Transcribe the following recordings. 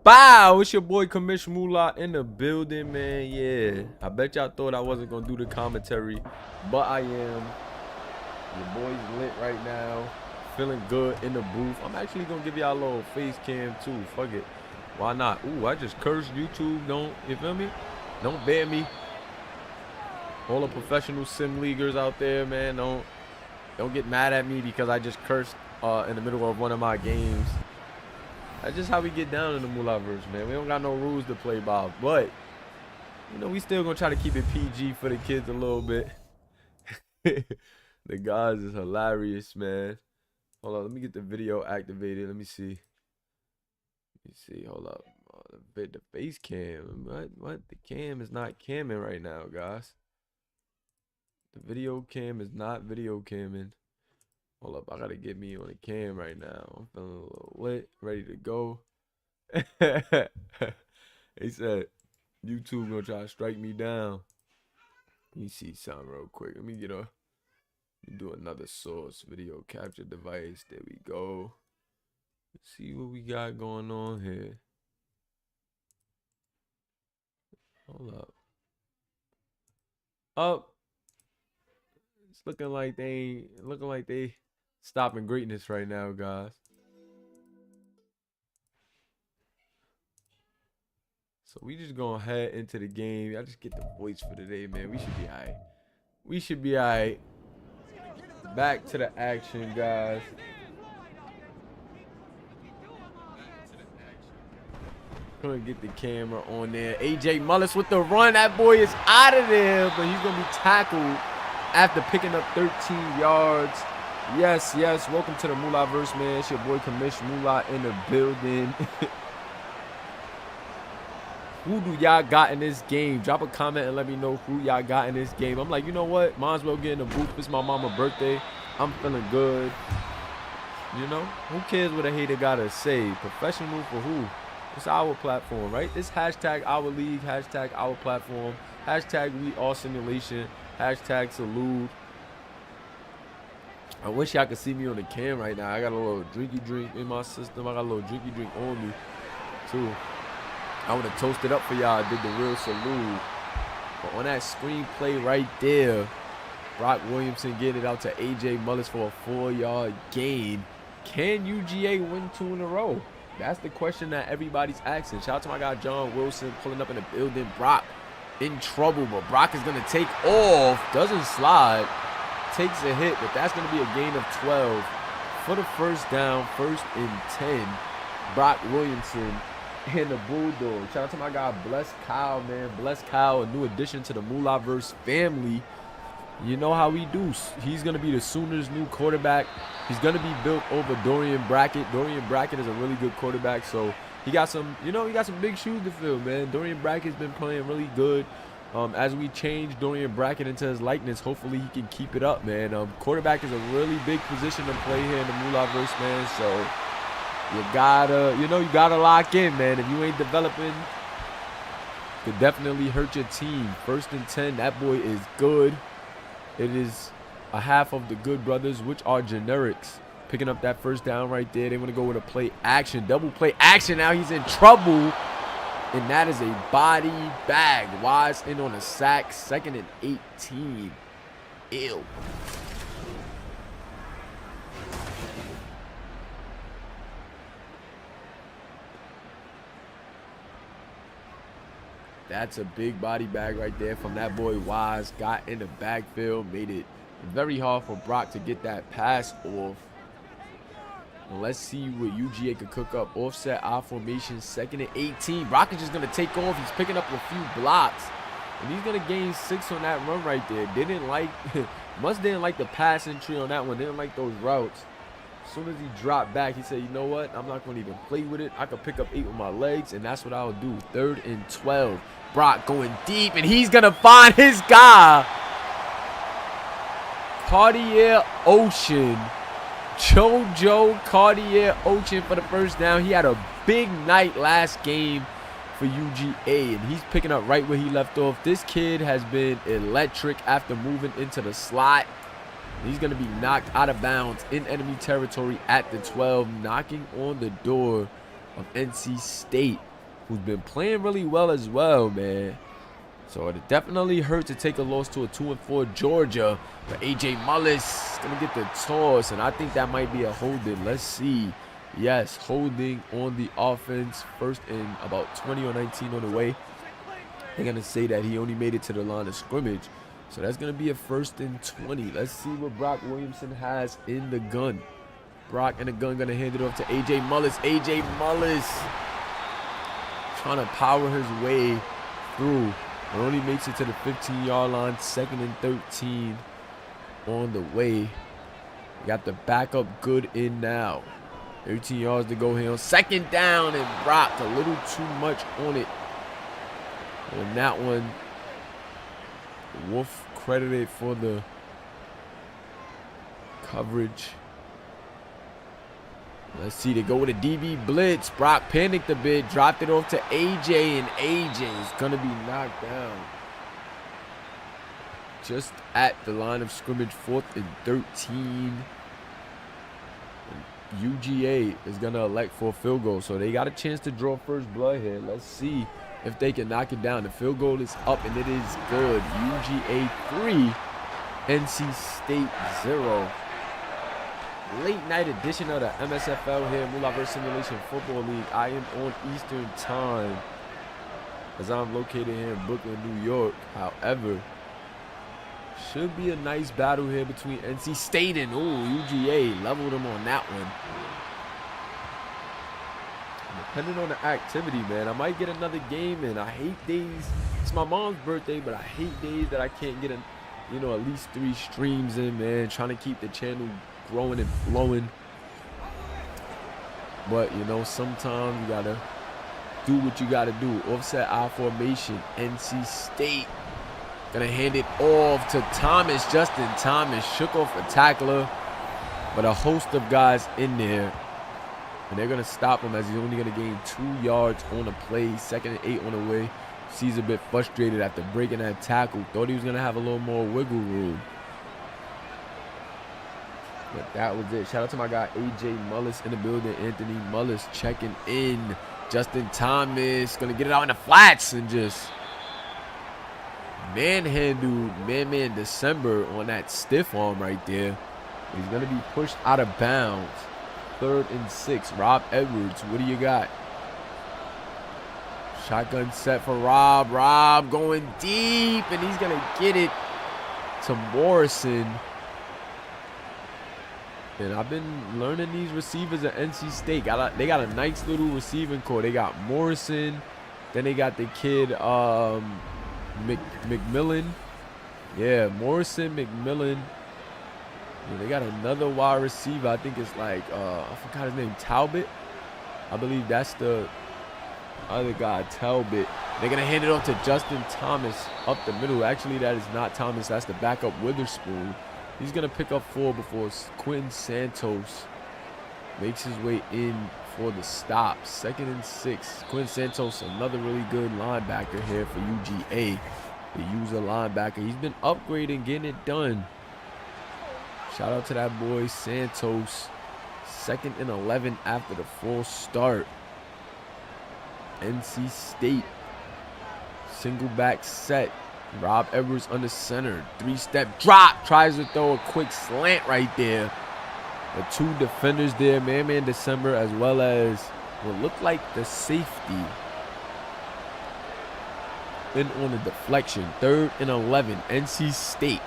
Bow, it's your boy Commish Moolah in the building, man. Yeah, I bet y'all thought I wasn't gonna do the commentary, but I am. Your boy's lit right now, feeling good in the booth. I'm actually gonna give y'all a little face cam too. Fuck it, why not? Ooh, I just cursed YouTube. Don't, you feel me? Don't ban me. All the professional sim leaguers out there, man, don't get mad at me because I just cursed in the middle of one of my games. That's just how we get down in the Moolahverse, man. We don't got no rules to play by, but you know we still gonna try to keep it PG for the kids a little bit. The guys is hilarious, man. Hold on, let me get the video activated. Let me see. Hold up. The face cam. What? The cam is not camming right now, guys. The video cam is not video camming. Hold up, I gotta get me on the cam right now. I'm feeling a little lit, ready to go. He said, YouTube gonna try to strike me down. Let me see something real quick. Let me do another source. Video capture device. There we go. Let's see what we got going on here. Hold up. Up. It's looking like they stopping greatness right now, guys. So we just gonna head into the game. I just get the voice for today, man. We should be alright. We should be alright. Back to the action, guys. Gonna get the camera on there. AJ Mullis with the run. That boy is out of there, but he's gonna be tackled after picking up 13 yards. Yes. Welcome to the Moolahverse, man. It's your boy Commish Moolah in the building. Who do y'all got in this game? Drop a comment and let me know who y'all got in this game. I'm like, you know what? Might as well get in the booth. It's my mama's birthday. I'm feeling good. You know? Who cares what a hater gotta say? Professional for who? It's our platform, right? It's hashtag our league, hashtag our platform, hashtag we all simulation, hashtag salute. I wish y'all could see me on the cam right now. I got a little drinky drink in my system. I got a little drinky drink on me, too. I would have toasted up for y'all. Did the real salute. But on that screenplay right there, Brock Williamson get it out to AJ Mullis for a 4-yard gain. Can UGA win 2 in a row? That's the question that everybody's asking. Shout out to my guy John Wilson pulling up in the building. Brock in trouble, but Brock is going to take off. Doesn't slide. Takes a hit, but that's going to be a gain of 12 for the first down. 1st and 10. Brock Williamson and the Bulldog. Shout out to my guy Bless Kyle, man. Bless Kyle, a new addition to the Moolahverse family. You know how we do. He's going to be the Sooners' new quarterback. He's going to be built over Dorian Brackett. Dorian Brackett is a really good quarterback, so he got some, he got some big shoes to fill, man. Dorian Brackett's been playing really good. As we change Dorian Brackett into his likeness, hopefully he can keep it up, man. Quarterback is a really big position to play here in the Moolahverse, man, so you gotta lock in, man. If you ain't developing, could definitely hurt your team. 1st and 10, that boy is good. It is a half of the good brothers, which are generics. Picking up that 1st down right there. They want to go with a play action. Double play action. Now he's in trouble. And that is a body bag. Wise in on a sack. 2nd and 18. Ew. That's a big body bag right there from that boy Wise. Got in the backfield, made it very hard for Brock to get that pass off. And let's see what UGA could cook up. Offset I formation, 2nd and 18. Brock is just going to take off. He's picking up a few blocks. And he's going to gain 6 on that run right there. Didn't like the pass entry on that one. Didn't like those routes. As soon as he dropped back, he said, you know what? I'm not going to even play with it. I could pick up 8 with my legs, and that's what I'll do. 3rd and 12. Brock going deep, and he's going to find his guy. Cartier Ocean. JoJo Cartier Ocean for the 1st down. He had a big night last game for UGA, and he's picking up right where he left off. This kid has been electric after moving into the slot. He's going to be knocked out of bounds in enemy territory at the 12, knocking on the door of NC State. who's been playing really well as well, man. So it definitely hurt to take a loss to a 2-4 Georgia. But A.J. Mullis going to get the toss, and I think that might be a holding. Let's see. Yes, holding on the offense. First and about 20 or 19 on the way. They're going to say that he only made it to the line of scrimmage. So that's going to be a 1st and 20. Let's see what Brock Williamson has in the gun. Brock in the gun going to hand it off to A.J. Mullis. A.J. Mullis trying to power his way through. It only makes it to the 15-yard line. 2nd and 13 on the way. You got the backup good in now. 13 yards to go here on 2nd down, and Brock a little too much on it. On that one, Wolf credited for the coverage. Let's see, they go with a DB blitz. Brock panicked a bit, dropped it off to AJ, and AJ is going to be knocked down. Just at the line of scrimmage, 4th and 13. And UGA is going to elect for a field goal, so they got a chance to draw first blood here. Let's see if they can knock it down. The field goal is up, and it is good. UGA 3, NC State 0. Late night edition of the MSFL here, Moolah vs. Simulation Football League. I am on Eastern Time as I'm located here in Brooklyn, New York. However, should be a nice battle here between NC State and UGA. Leveled them on that one. Depending on the activity, man, I might get another game in. I hate days. It's my mom's birthday, but I hate days that I can't get at least 3 streams in, man. Trying to keep the channel growing and flowing. But, sometimes you got to do what you got to do. Offset I formation. NC State going to hand it off to Thomas. Justin Thomas shook off a tackler. But a host of guys in there. And they're going to stop him as he's only going to gain 2 yards on a play. 2nd and 8 on the way. He's a bit frustrated after breaking that tackle. Thought he was going to have a little more wiggle room. But that was it. Shout out to my guy A.J. Mullis in the building. Anthony Mullis checking in. Justin Thomas going to get it out in the flats and just manhandled man December on that stiff arm right there. He's going to be pushed out of bounds. 3rd and 6. Rob Edwards, what do you got? Shotgun set for Rob. Rob going deep, and he's going to get it to Morrison. And I've been learning these receivers at NC State. They got a nice little receiving core. They got Morrison. Then they got the kid McMillan. Yeah, Morrison, McMillan. Yeah, they got another wide receiver. I think it's like, I forgot his name, Talbot. I believe that's the other guy, Talbot. They're going to hand it off to Justin Thomas up the middle. Actually, that is not Thomas. That's the backup Witherspoon. He's going to pick up 4 before Quinn Santos makes his way in for the stop. 2nd and 6. Quinn Santos, another really good linebacker here for UGA. They use a linebacker. He's been upgrading, getting it done. Shout out to that boy Santos. 2nd and 11 after the full start. NC State. Single back set. Rob Edwards under center. 3-step drop. Tries to throw a quick slant right there. The 2 defenders there. Man December as well as what looked like the safety. Then on the deflection. 3rd and 11. NC State.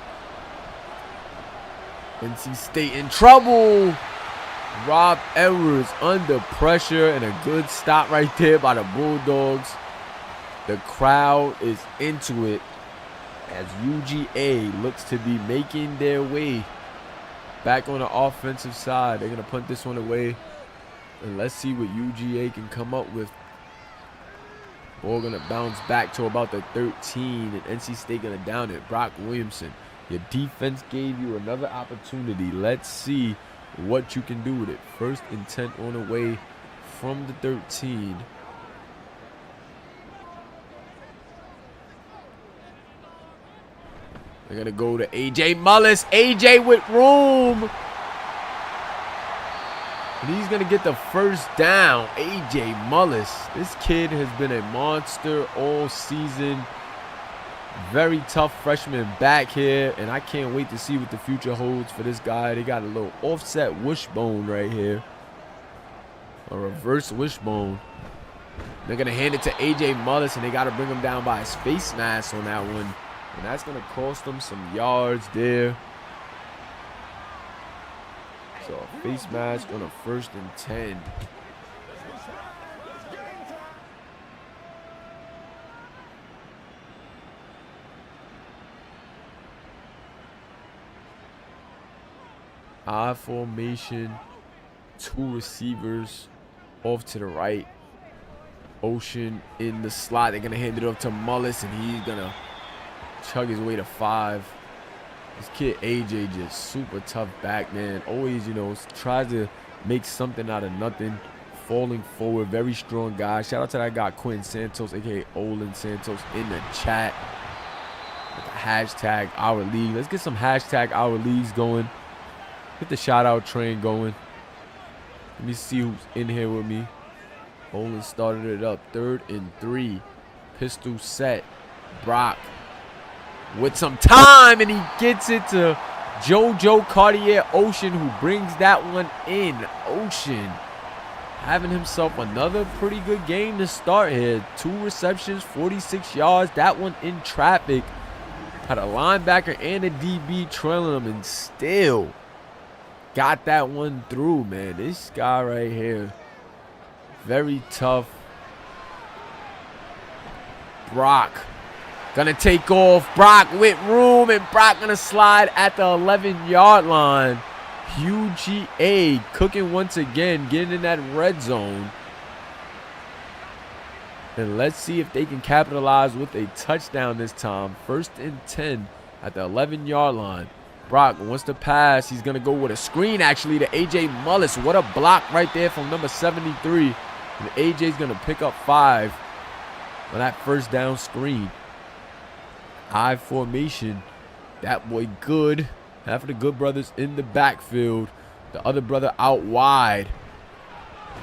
NC State in trouble. Rob Edwards under pressure and a good stop right there by the Bulldogs. The crowd is into it as UGA looks to be making their way back on the offensive side. They're going to punt this one away. And let's see what UGA can come up with. Ball going to bounce back to about the 13. And NC State going to down it. Brock Williamson, your defense gave you another opportunity. Let's see what you can do with it. 1st and 10 on the way from the 13. They're going to go to A.J. Mullis. A.J. with room. And he's going to get the first down. A.J. Mullis. This kid has been a monster all season. Very tough freshman back here. And I can't wait to see what the future holds for this guy. They got a little offset wishbone right here. A reverse wishbone. They're going to hand it to A.J. Mullis, and they got to bring him down by his face mask on that one. And that's going to cost them some yards there. So a face mask on a 1st and 10. I formation. 2 receivers off to the right. Ocean in the slot. They're going to hand it off to Mullis, and he's going to chug his way to 5. This kid AJ just super tough back, man. Always, you know, tries to make something out of nothing. Falling forward, very strong guy. Shout out to that guy Quentin Santos, aka Olin Santos, in the chat with the hashtag Our League. Let's get some hashtag Our Leagues going. Get the shout out train going. Let me see who's in here with me. Olin started it up. 3rd and 3. Pistol set. Brock with some time, and he gets it to JoJo Cartier-Ocean, who brings that one in. Ocean having himself another pretty good game to start here. 2 receptions, 46 yards. That one in traffic. Had a linebacker and a DB trailing him, and still got that one through, man. This guy right here, very tough. Brock gonna take off. Brock with room, and Brock gonna slide at the 11-yard line. UGA cooking once again, getting in that red zone. And let's see if they can capitalize with a touchdown this time. 1st and 10 at the 11-yard line. Brock wants to pass. He's gonna go with a screen actually to A.J. Mullis. What a block right there from number 73. And A.J.'s gonna pick up 5 on that 1st down screen. I formation. That boy Good. Half of the Good brothers in the backfield. The other brother out wide.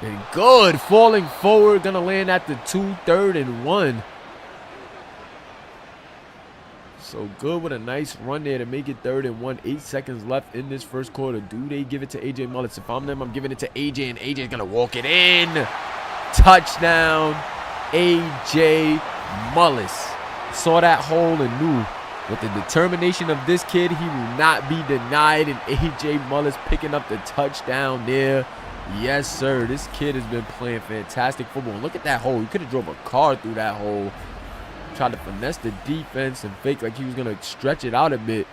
And Good falling forward. Gonna land at the 2, 3rd and 1. So Good with a nice run there to make it 3rd and 1. 8 seconds left in this 1st quarter. Do they give it to A.J. Mullis? If I'm them, I'm giving it to A.J. And A.J's gonna walk it in. Touchdown. A.J. Mullis. Saw that hole and knew with the determination of this kid, he will not be denied. And A.J. Mullis picking up the touchdown there. Yes, sir. This kid has been playing fantastic football. And look at that hole. He could have drove a car through that hole. Tried to finesse the defense and fake like he was going to stretch it out a bit.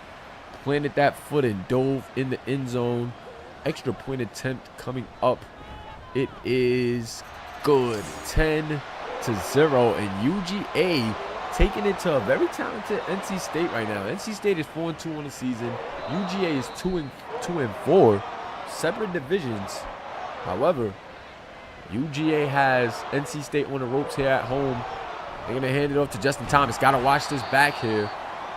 Planted that foot and dove in the end zone. Extra point attempt coming up. It is good. 10-0. And UGA taking it to a very talented NC State right now. NC State is 4-2 on the season. UGA is 2-4. Separate divisions. However, UGA has NC State on the ropes here at home. They're going to hand it off to Justin Thomas. Got to watch this back here.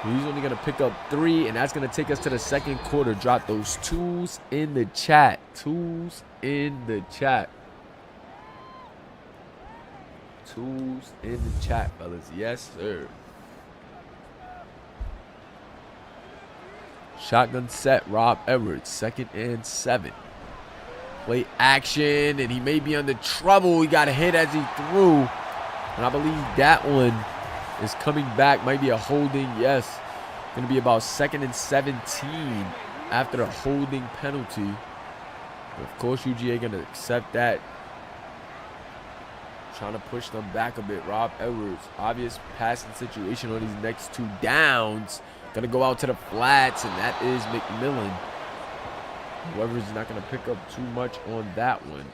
He's only going to pick up 3, and that's going to take us to the 2nd quarter. Drop those 2s in the chat. 2s in the chat. 2s in the chat, fellas. Yes, sir. Shotgun set, Rob Edwards. 2nd and 7. Play action, and he may be under trouble. He got hit as he threw. And I believe that one is coming back. Might be a holding. Yes. Going to be about 2nd and 17 after the holding penalty. Of course, UGA going to accept that. Trying to push them back a bit. Rob Edwards. Obvious passing situation on these next 2 downs. Going to go out to the flats, and that is McMillan. Whoever's not going to pick up too much on that one.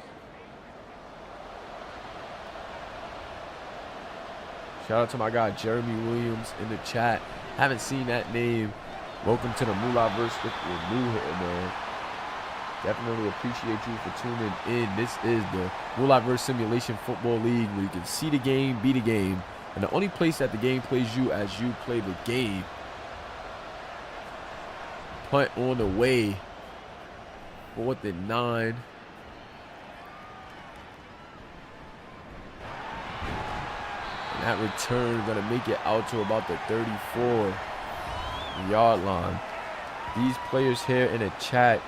Shout out to my guy Jeremy Williams in the chat. Haven't seen that name. Welcome to the Moolahverse if you're new here, man. Definitely appreciate you for tuning in. This is the Moolahverse Simulation Football League, where you can see the game, be the game, and the only place that the game plays you as you play the game. Punt on the way. 4th and 9. That return going to make it out to about the 34-yard line. These players here in the chat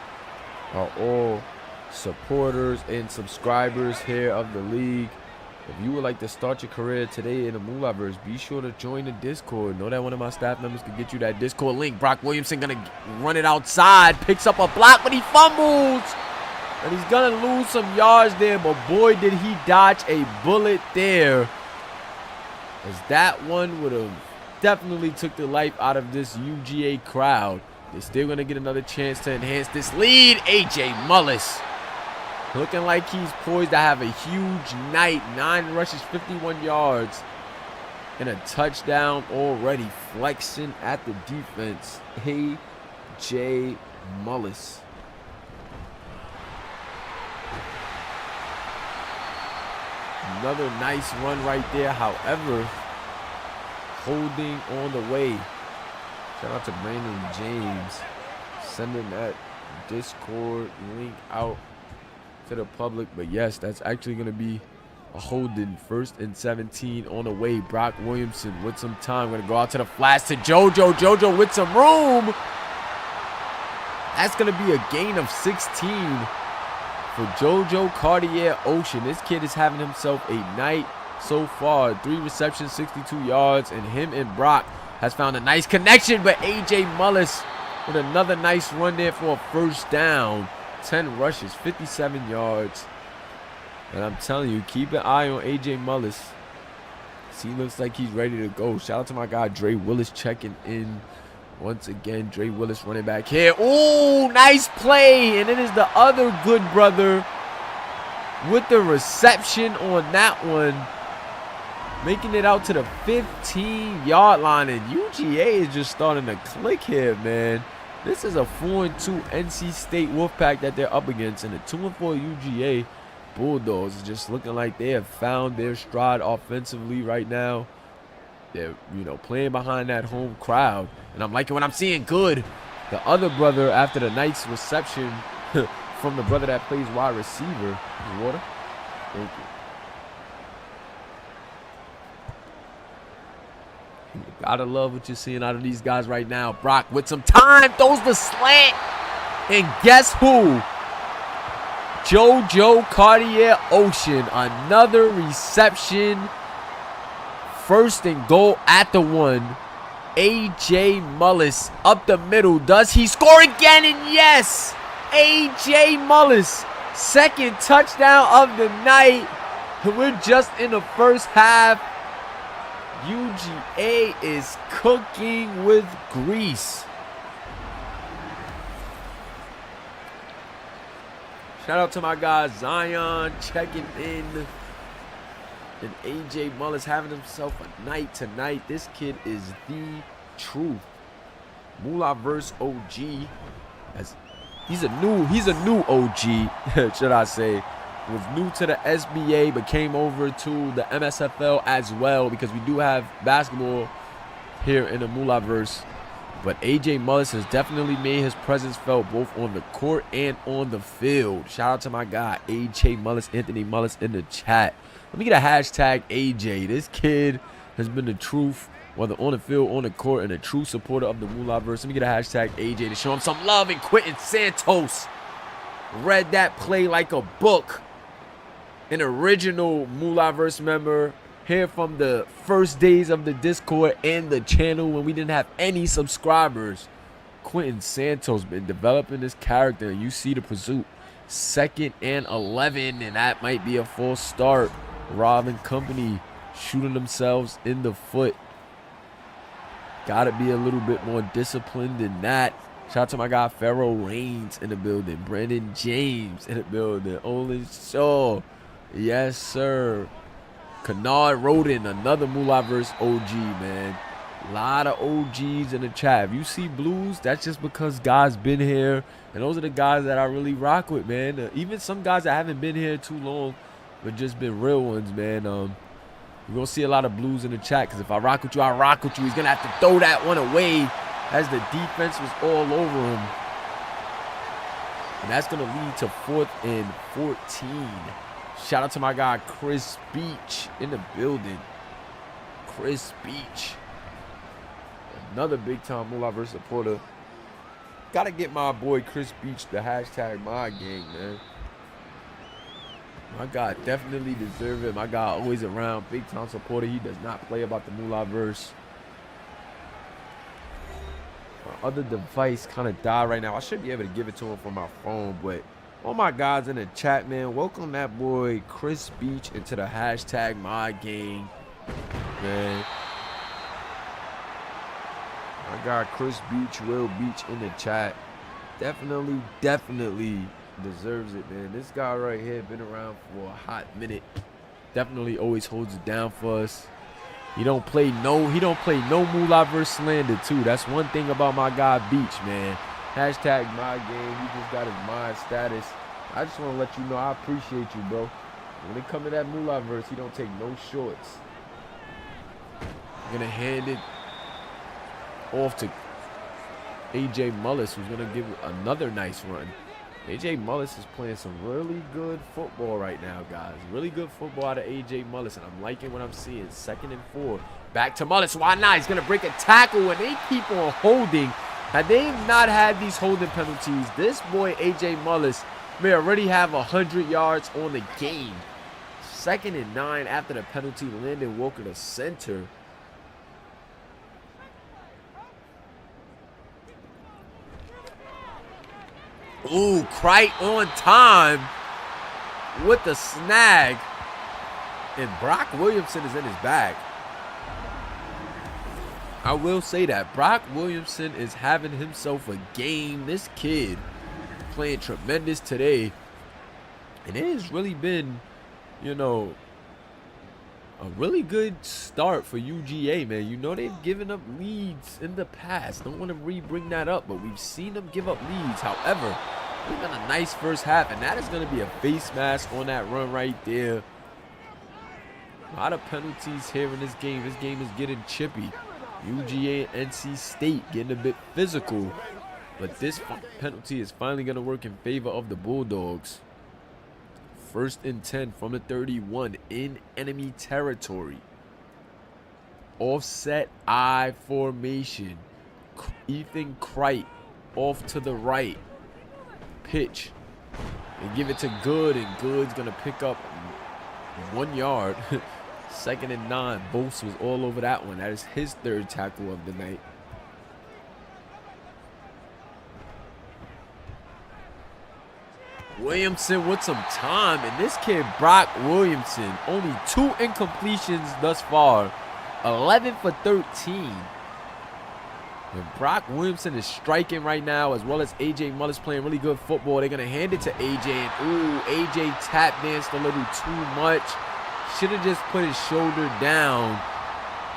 are all supporters and subscribers here of the league. If you would like to start your career today in the Moolahverse, be sure to join the Discord. Know that one of my staff members could get you that Discord link. Brock Williamson going to run it outside. Picks up a block, but he fumbles. And he's going to lose some yards there. But boy, did he dodge a bullet there. As that one would have definitely took the life out of this UGA crowd. They're still going to get another chance to enhance this lead. A.J. Mullis looking like he's poised to have a huge night. 9 rushes, 51 yards, and a touchdown already. Flexing at the defense. A.J. Mullis. Another nice run right there. However, holding on the way. Shout out to Brandon James sending that Discord link out to the public. But yes, that's actually going to be a holding. 1st and 17 on the way. Brock Williamson with some time. Going to go out to the flats to JoJo. JoJo with some room. That's going to be a gain of 16 for JoJo Cartier Ocean. This kid is having himself a night so far. 3 receptions, 62 yards, and him and Brock has found a nice connection. But A.J. Mullis with another nice run there for a 1st down. 10 rushes, 57 yards. And I'm telling you, keep an eye on A.J. Mullis. He looks like he's ready to go. Shout out to my guy Dre Willis checking in. Once again, Dre Willis running back here. Ooh, nice play. And it is the other good brother with the reception on that one. Making it out to the 15-yard line. And UGA is just starting to click here, man. This is a 4-2 NC State Wolfpack that they're up against. And the 2-4 UGA Bulldogs is just looking like they have found their stride offensively right now. They're, playing behind that home crowd. And I'm liking what I'm seeing. Good. The other brother, after the nice reception from the brother that plays wide receiver. Water? Thank you. You gotta love what you're seeing out of these guys right now. Brock with some time. Throws the slant. And guess who? JoJo Cartier Ocean. Another reception. 1st and goal at the 1. A.J. Mullis up the middle. Does he score again? And yes, A.J. Mullis, 2nd touchdown of the night. We're just in the 1st half. UGA is cooking with grease. Shout out to my guy Zion checking in. And A.J. Mullis having himself a night tonight. This kid is the truth. Moolahverse OG. He's a new OG, should I say. Was new to the SBA, but came over to the MSFL as well, because we do have basketball here in the Moolahverse. But A.J. Mullis has definitely made his presence felt both on the court and on the field. Shout out to my guy A.J. Mullis, Anthony Mullis in the chat. Let me get a hashtag AJ. This kid has been the truth, whether on the field, on the court, and a true supporter of the Moolahverse. Let me get a hashtag AJ to show him some love. And Quentin Santos read that play like a book. An original Moolahverse member here from the first days of the Discord and the channel when we didn't have any subscribers. Quentin Santos been developing this character, and you see the pursuit. 2nd and 11, and that might be a full start. Rob and company shooting themselves in the foot. Got to be a little bit more disciplined than that. Shout out to my guy Pharaoh Reigns in the building. Brandon James in the building. Olin Shaw. Yes, sir. Kennard Roden, another Moolahverse OG, man. A lot of OGs in the chat. If you see blues, that's just because guys been here. And those are the guys that I really rock with, man. Even some guys that haven't been here too long, but just been real ones, man. You're going to see a lot of blues in the chat, because if I rock with you, I rock with you. He's going to have to throw that one away as the defense was all over him. And that's going to lead to 4th and 14. Shout out to my guy Chris Beach in the building. Chris Beach. Another big-time Moolah versus supporter. Got to get my boy Chris Beach the hashtag my gang, man. My guy definitely deserve it. My guy always around. Big-time supporter. He does not play about the Moolah verse. My other device kind of died right now. I should be able to give it to him from my phone, but all my guys in the chat, man, welcome that boy Chris Beach into the hashtag my gang, man. I got Chris Beach, Will Beach in the chat. Definitely deserves it, man. This guy right here been around for a hot minute. Definitely always holds it down for us. He don't play no Moolah versus slander too. That's one thing about my guy Beach, man. Hashtag my game. He just got his mind status. I just want to let you know I appreciate you, bro. When it come to that Moolah verse, he don't take no shorts. I'm gonna hand it off to AJ Mullis, who's gonna give another nice run. AJ Mullis is playing some really good football right now, guys. Really good football out of AJ Mullis, and I'm liking what I'm seeing. 2nd and 4. Back to Mullis. Why not? He's gonna break a tackle, and they keep on holding. Had they not had these holding penalties, this boy AJ Mullis may already have 100 yards on the game. 2nd and 9 after the penalty. Landon Walker to center. Ooh, right on time with the snag. And Brock Williamson is in his bag. I will say that. Brock Williamson is having himself a game. This kid playing tremendous today. And it has really been, you know, a really good start for UGA, man. You know, they've given up leads in the past. Don't want to re-bring that up, but we've seen them give up leads. However, we've done a nice first half, and that is going to be a face mask on that run right there. A lot of penalties here in this game. This game is getting chippy. UGA and NC State getting a bit physical, but this penalty is finally going to work in favor of the Bulldogs. 1st and 10 from the 31 in enemy territory. Offset I formation. Ethan Krite off to the right. Pitch. And give it to Good, and Good's going to pick up 1 yard. 2nd and 9. Bose was all over that one. That is his 3rd tackle of the night. Williamson with some time, and this kid Brock Williamson, only 2 incompletions thus far, 11 for 13. And Brock Williamson is striking right now, as well as AJ Mullis playing really good football. They're gonna hand it to AJ, and ooh, AJ tap danced a little too much. Should have just put his shoulder down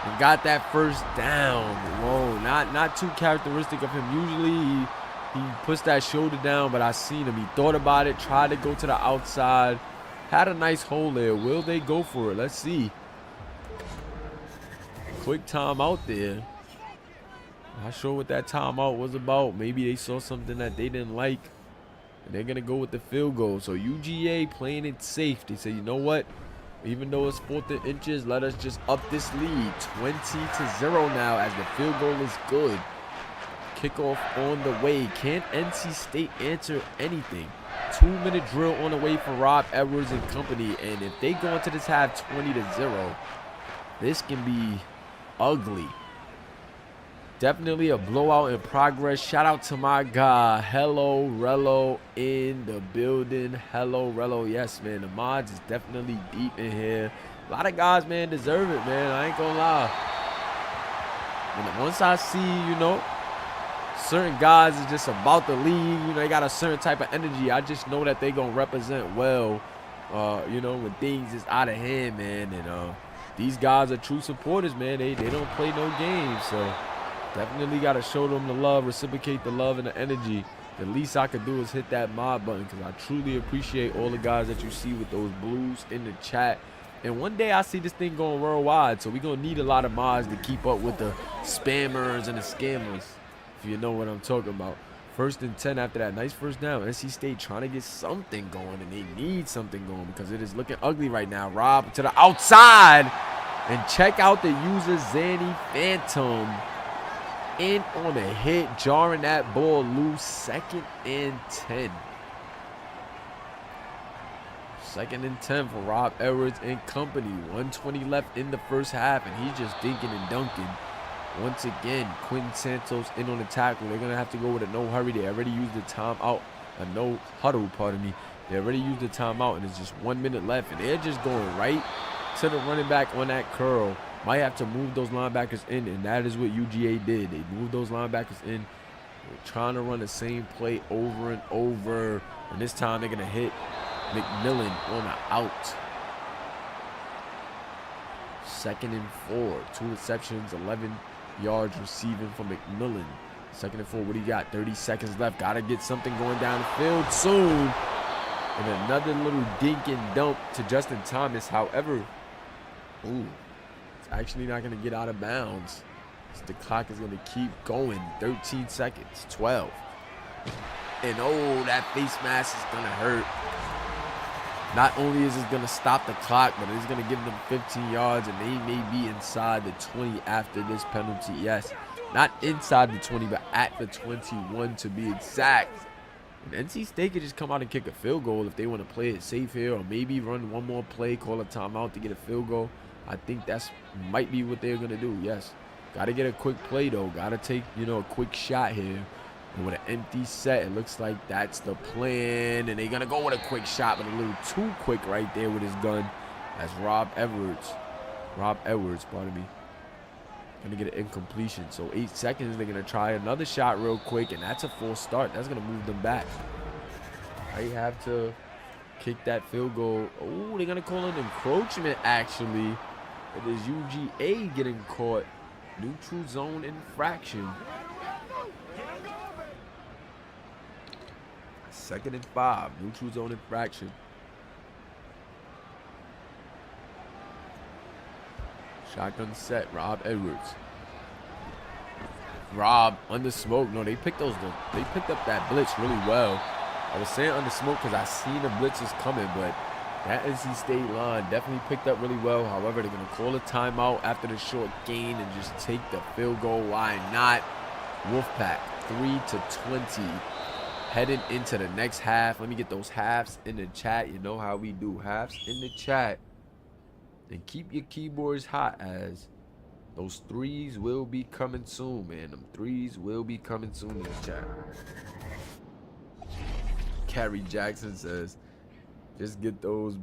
and got that first down. Whoa, not too characteristic of him. Usually he puts that shoulder down, but I seen him. He thought about it, tried to go to the outside. Had a nice hole there. Will they go for it? Let's see. Quick timeout there. Not sure what that timeout was about. Maybe they saw something that they didn't like, and they're going to go with the field goal. So UGA playing it safe. They say, you know what? Even though it's 4th and inches, let us just up this lead. 20-0 now, as the field goal is good. Kickoff on the way. Can't NC State answer anything? 2-minute drill on the way for Rob Edwards and company. And if they go into this half 20-0, this can be ugly. Definitely a blowout in progress. Shout out to my guy, Hello Rello, in the building. Hello Rello. Yes, man, the mods is definitely deep in here. A lot of guys, man, deserve it, man. I ain't gonna lie. And once I see, you know, certain guys is just about the league, you know, they got a certain type of energy, I just know that they gonna represent well, you know, when things is out of hand, man. And these guys are true supporters, man. They don't play no games, so definitely got to show them the love, reciprocate the love and the energy. The least I could do is hit that mod button, because I truly appreciate all the guys that you see with those blues in the chat. And one day I see this thing going worldwide, so we're going to need a lot of mods to keep up with the spammers and the scammers, if you know what I'm talking about. 1st and 10 after that. Nice first down. NC State trying to get something going, and they need something going because it is looking ugly right now. Rob to the outside. And check out the user Zanny Phantom in on a hit, jarring that ball loose. 2nd and 10. 2nd and 10 for Rob Edwards and company. 1:20 left in the first half, and he's just dinking and dunking. Once again, Quentin Santos in on the tackle. They're going to have to go with a no hurry. They already used the timeout. A no huddle, pardon me. They already used the timeout, and it's just 1 minute left. And they're just going right to the running back on that curl. Might have to move those linebackers in, and that is what UGA did. They moved those linebackers in. They're trying to run the same play over and over. And this time they're going to hit McMillan on an out. 2nd and 4. 2 receptions, 11 yards receiving from McMillan. 2nd and 4. What do you got? 30 seconds left. Got to get something going down the field soon. And another little dink and dump to Justin Thomas. However, it's actually not going to get out of bounds. The clock is going to keep going. 13 seconds. 12. And that face mask is going to hurt. Not only is it going to stop the clock, but it's going to give them 15 yards, and they may be inside the 20 after this penalty. Yes, not inside the 20, but at the 21 to be exact. And NC State could just come out and kick a field goal if they want to play it safe here, or maybe run one more play, call a timeout to get a field goal. I think that's might be what they're going to do, yes. Got to get a quick play, though. Got to take, a quick shot here. And with an empty set, it looks like that's the plan. And they're going to go with a quick shot, but a little too quick right there with his gun. That's Rob Edwards, pardon me. Going to get an incompletion. So 8 seconds, they're going to try another shot real quick, and that's a full start. That's going to move them back. They have to kick that field goal. Oh, they're going to call an encroachment, actually. It is UGA getting caught. Neutral zone infraction. 2nd and 5. Neutral zone infraction. Shotgun set. Rob Edwards. Rob under smoke. No, they picked up that blitz really well. I was saying under smoke because I seen the blitzes coming, but that NC State line definitely picked up really well. However, they're going to call a timeout after the short gain and just take the field goal. Why not? Wolfpack 3-20. Heading into the next half. Let me get those halves in the chat. You know how we do. Halves in the chat. And keep your keyboards hot, as those threes will be coming soon, man. Them threes will be coming soon in the chat. Carrie Jackson says, just get those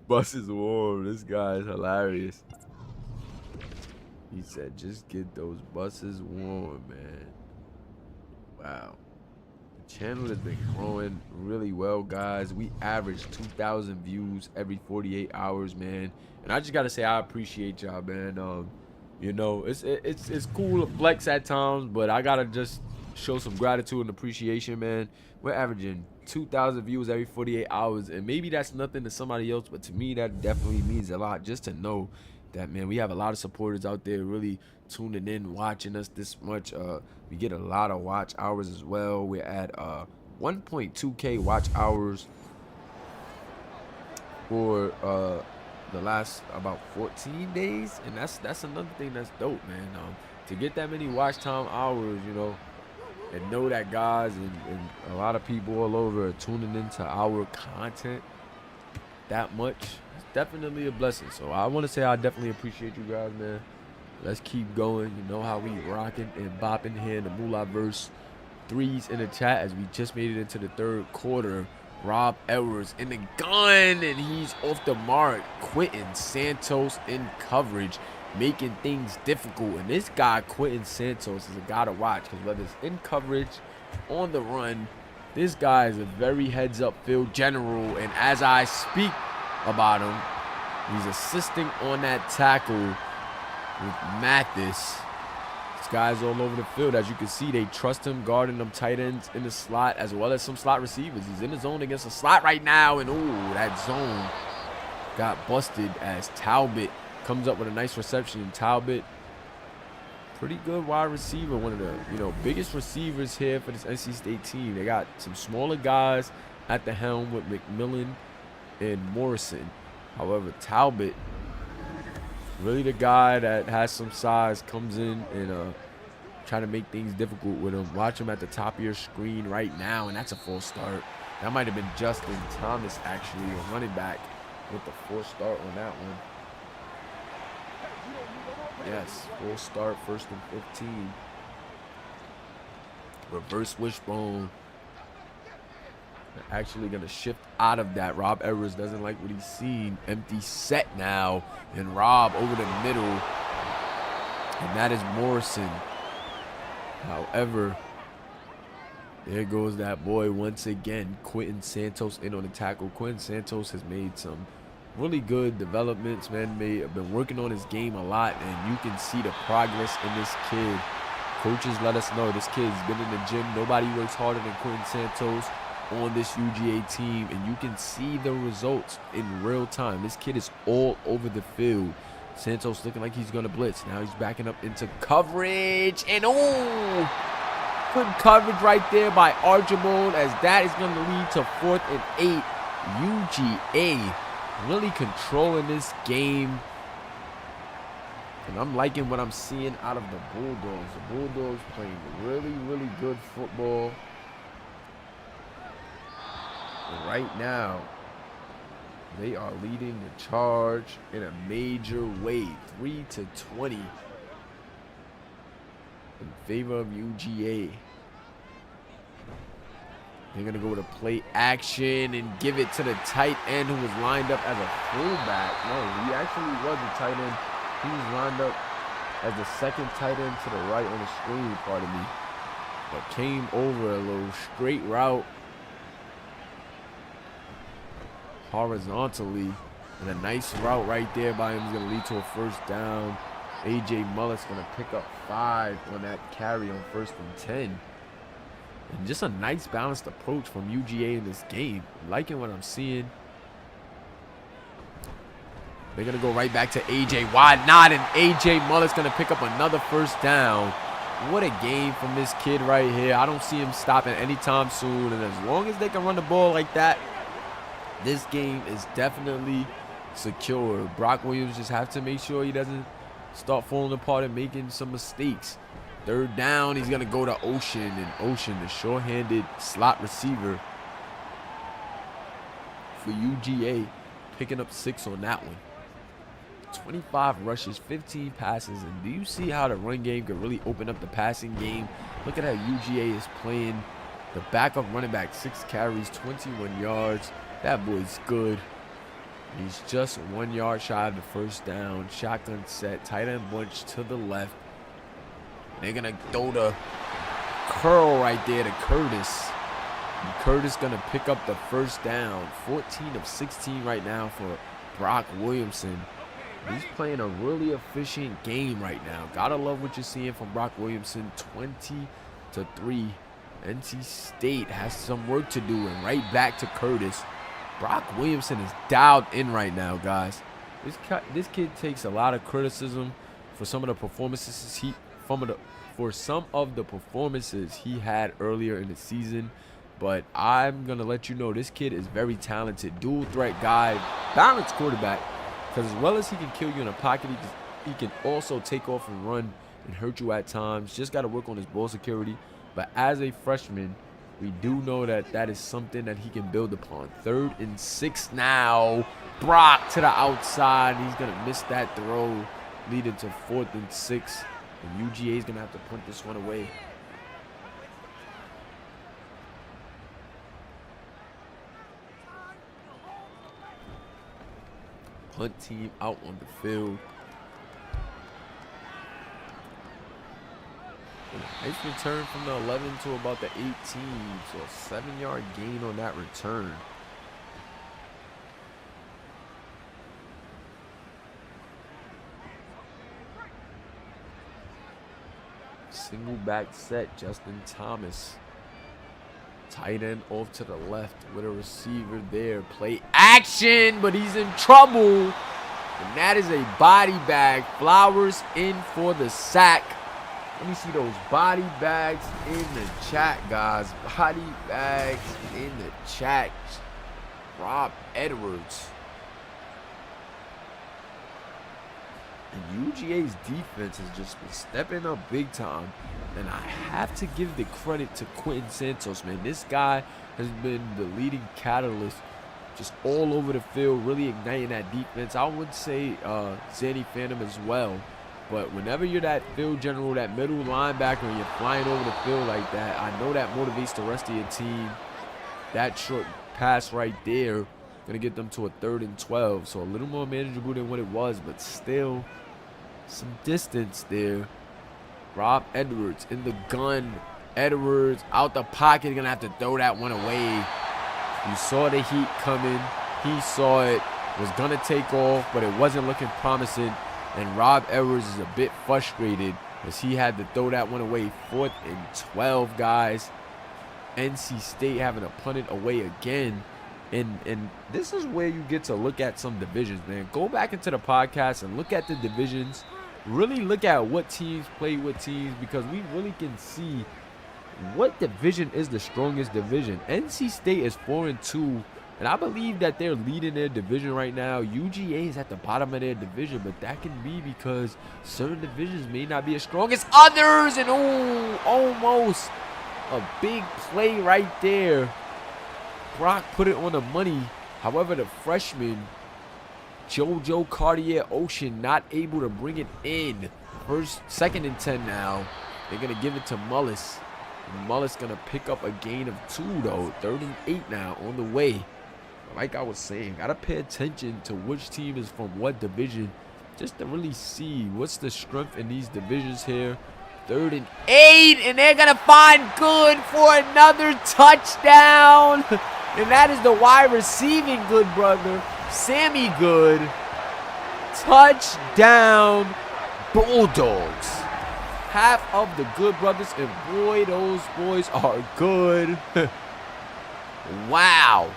buses warm. This guy is hilarious. He said, just get those buses warm, man. Wow. Channel has been growing really well, guys. We average 2,000 views every 48 hours, man. And I just gotta say, I appreciate y'all, man. It's cool to flex at times, but I gotta just show some gratitude and appreciation, man. We're averaging 2,000 views every 48 hours, and maybe that's nothing to somebody else, but to me, that definitely means a lot. Just to know that, man, we have a lot of supporters out there really tuning in, watching us this much. We get a lot of watch hours as well. We're at 1.2K watch hours for the last about 14 days, and that's another thing that's dope, man. To get that many watch time hours, and know that guys and a lot of people all over are tuning into our content that much, it's definitely a blessing. So I want to say I definitely appreciate you guys, man. Let's keep going. You know how we rocking and bopping here in the Moolah verse. Threes in the chat as we just made it into the third quarter. Rob Edwards in the gun, and he's off the mark. Quentin Santos in coverage, making things difficult. And this guy, Quentin Santos, is a guy to watch, because whether it's in coverage, on the run, this guy is a very heads-up field general. And as I speak about him, he's assisting on that tackle with Mathis. This guy's all over the field. As you can see, they trust him guarding them tight ends in the slot, as well as some slot receivers. He's in the zone against a slot right now, and that zone got busted as Talbot comes up with a nice reception. Talbot, pretty good wide receiver, one of the biggest receivers here for this NC State team. They got some smaller guys at the helm with McMillan and Morrison. However, Talbot Really the guy that has some size comes in and try to make things difficult with him. Watch him at the top of your screen right now, and that's a full start. That might have been Justin Thomas, actually, a running back with the full start on that one. Yes, full start, 1st and 15. Reverse wishbone. They're actually going to shift out of that. Rob Evers doesn't like what he's seen. Empty set now. And Rob over the middle. And that is Morrison. However, there goes that boy once again. Quentin Santos in on the tackle. Quentin Santos has made some really good developments, man. Been working on his game a lot, and you can see the progress in this kid. Coaches let us know this kid's been in the gym. Nobody works harder than Quentin Santos on this UGA team, and you can see the results in real time. This kid is all over the field. Santos looking like he's going to blitz. Now he's backing up into coverage, and oh, good coverage right there by Archibald, as that is going to lead to 4th and 8. UGA really controlling this game. And I'm liking what I'm seeing out of the Bulldogs. The Bulldogs playing really, really good football. And right now, they are leading the charge in a major way. 3-20 in favor of UGA. They're going to go to play action and give it to the tight end who was lined up as a fullback. No, he actually was a tight end. He was lined up as the 2nd tight end to the right on the screen, pardon me. But came over a little straight route horizontally. And a nice route right there by him is going to lead to a 1st down. A.J. Mullet's going to pick up 5 on that carry on 1st and 10. And just a nice balanced approach from UGA in this game. I'm liking what I'm seeing. They're going to go right back to A.J. Why not? And A.J. Mullet's going to pick up another 1st down. What a game from this kid right here. I don't see him stopping anytime soon. And as long as they can run the ball like that, this game is definitely secure. Brock Williams just have to make sure he doesn't start falling apart and making some mistakes. 3rd down, he's going to go to Ocean. And Ocean, the short-handed slot receiver for UGA, picking up 6 on that one. 25 rushes, 15 passes, and do you see how the run game could really open up the passing game? Look at how UGA is playing. The backup running back, 6 carries, 21 yards. That boy's good. He's just 1 yard shy of the 1st down. Shotgun set, tight end bunch to the left. They're going to throw the curl right there to Curtis. And Curtis going to pick up the 1st down. 14 of 16 right now for Brock Williamson. He's playing a really efficient game right now. Gotta love what you're seeing from Brock Williamson. 20-3. NC State has some work to do, and right back to Curtis. Brock Williamson is dialed in right now, guys. This kid takes a lot of criticism for some of the performances he had earlier in the season. But I'm gonna let you know this kid is very talented, dual threat guy, balanced quarterback. Because as well as he can kill you in a pocket, he can also take off and run and hurt you at times. Just got to work on his ball security. But as a freshman, we do know that that is something that he can build upon. 3rd and 6 now. Brock to the outside. He's going to miss that throw, leading to 4th and 6. And UGA is going to have to punt this one away. Punt team out on the field. Nice return from the 11 to about the 18. So a 7-yard gain on that return. Single back set, Justin Thomas. Tight end off to the left with a receiver there. Play action, but he's in trouble. And that is a body bag. Flowers in for the sack. Let me see those body bags in the chat, guys. Body bags in the chat. Rob Edwards. And UGA's defense has just been stepping up big time. And I have to give the credit to Quentin Santos, man. This guy has been the leading catalyst just all over the field, really igniting that defense. I would say Zanny Phantom as well. But whenever you're that field general, that middle linebacker, and you're flying over the field like that, I know that motivates the rest of your team. That short pass right there going to get them to a 3rd and 12. So a little more manageable than what it was, but still some distance there. Rob Edwards in the gun. Edwards out the pocket. Going to have to throw that one away. You saw the heat coming. He saw it. Was going to take off, but it wasn't looking promising. And Rob Edwards is a bit frustrated as he had to throw that one away. 4th and 12, guys. NC State having to punt it away again. And this is where you get to look at some divisions, man. Go back into the podcast and look at the divisions. Really look at what teams play with teams, because we really can see what division is the strongest division. NC State is 4-2. And I believe that they're leading their division right now. UGA is at the bottom of their division, but that can be because certain divisions may not be as strong as others. And almost a big play right there. Brock put it on the money. However, the freshman, JoJo Cartier-Ocean, not able to bring it in. 2nd and 10 now. They're going to give it to Mullis. Mullis going to pick up a gain of 2, though. 3rd and 8 now on the way. Like I was saying, got to pay attention to which team is from what division just to really see what's the strength in these divisions here. 3rd and 8, and they're going to find Good for another touchdown. And that is the wide receiving Good brother, Sammy Good. Touchdown, Bulldogs. Half of the Good brothers, and boy, those boys are good. Wow.